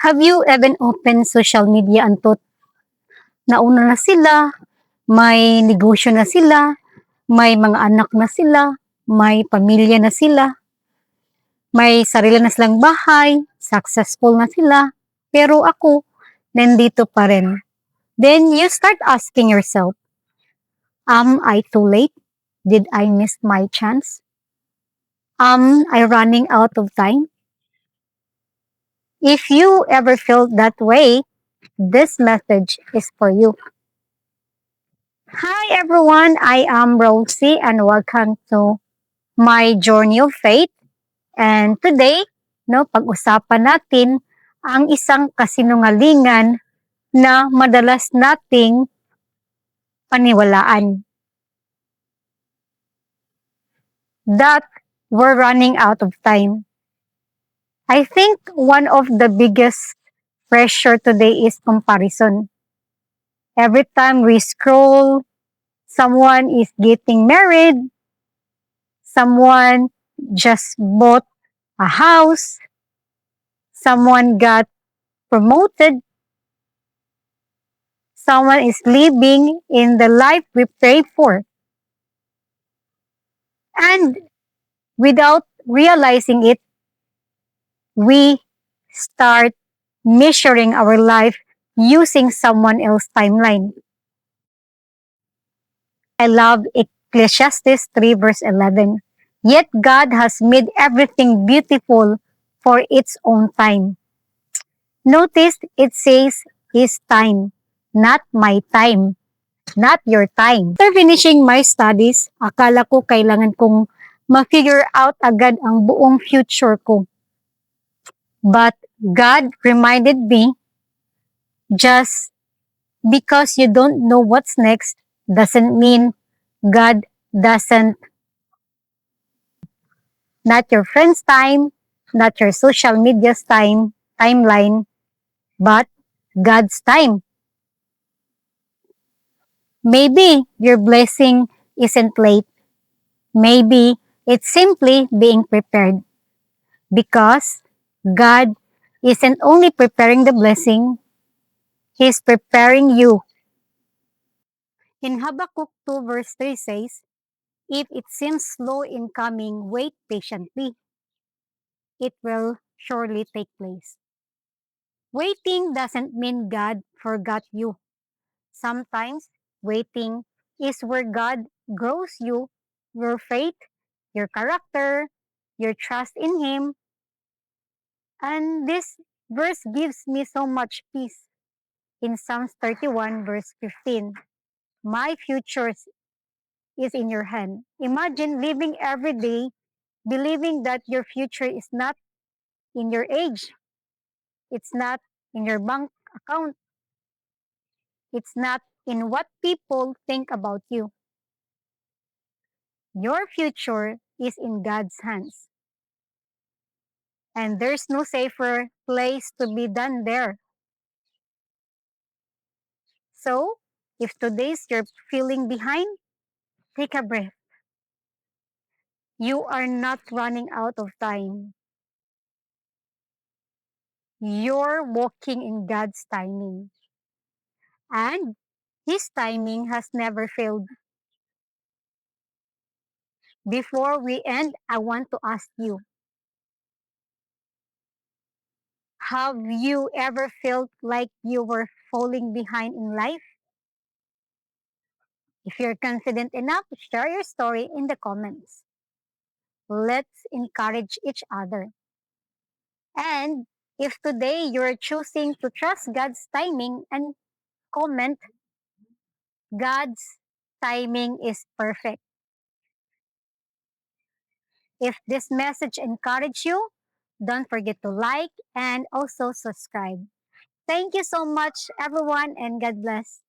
Have you even opened social media and thought, nauna na sila, may negosyo na sila, may mga anak na sila, may pamilya na sila, may sarili na silang bahay, successful na sila, pero ako, nandito pa rin. Then you start asking yourself, am I too late? Did I miss my chance? Am I running out of time? If you ever felt that way, this message is for you. Hi everyone, I am Rosie and welcome to my journey of faith. And today, pag-usapan natin ang isang kasinungalingan na madalas nating paniwalaan. That we're running out of time. I think one of the biggest pressure today is comparison. Every time we scroll, someone is getting married, someone just bought a house, someone got promoted, someone is living in the life we pray for. And without realizing it, we start measuring our life using someone else's timeline. I love Ecclesiastes 3 verse 11. Yet God has made everything beautiful for its own time. Notice it says His time, not my time, not your time. After finishing my studies, akala ko kailangan kong ma-figure out agad ang buong future ko. But God reminded me, just because you don't know what's next doesn't mean God doesn't. Not your friend's time, not your social media's timeline, but God's time. Maybe your blessing isn't late. Maybe it's simply being prepared. Because God isn't only preparing the blessing, He's preparing you. In Habakkuk 2 verse 3 says, if it seems slow in coming, wait patiently. It will surely take place. Waiting doesn't mean God forgot you. Sometimes waiting is where God grows you, your faith, your character, your trust in Him. And this verse gives me so much peace. In Psalms 31 verse 15, my future is in your hand. Imagine living every day believing that your future is not in your age, it's not in your bank account, it's not in what people think about you. Your future is in God's hands. And there's no safer place to be than there. So, if today's you're feeling behind, take a breath. You are not running out of time. You're walking in God's timing. And His timing has never failed. Before we end, I want to ask you, have you ever felt like you were falling behind in life? If you're confident enough, share your story in the comments. Let's encourage each other. And if today you're choosing to trust God's timing and comment, God's timing is perfect. If this message encouraged you, don't forget to like and also subscribe. Thank you so much, everyone, and God bless.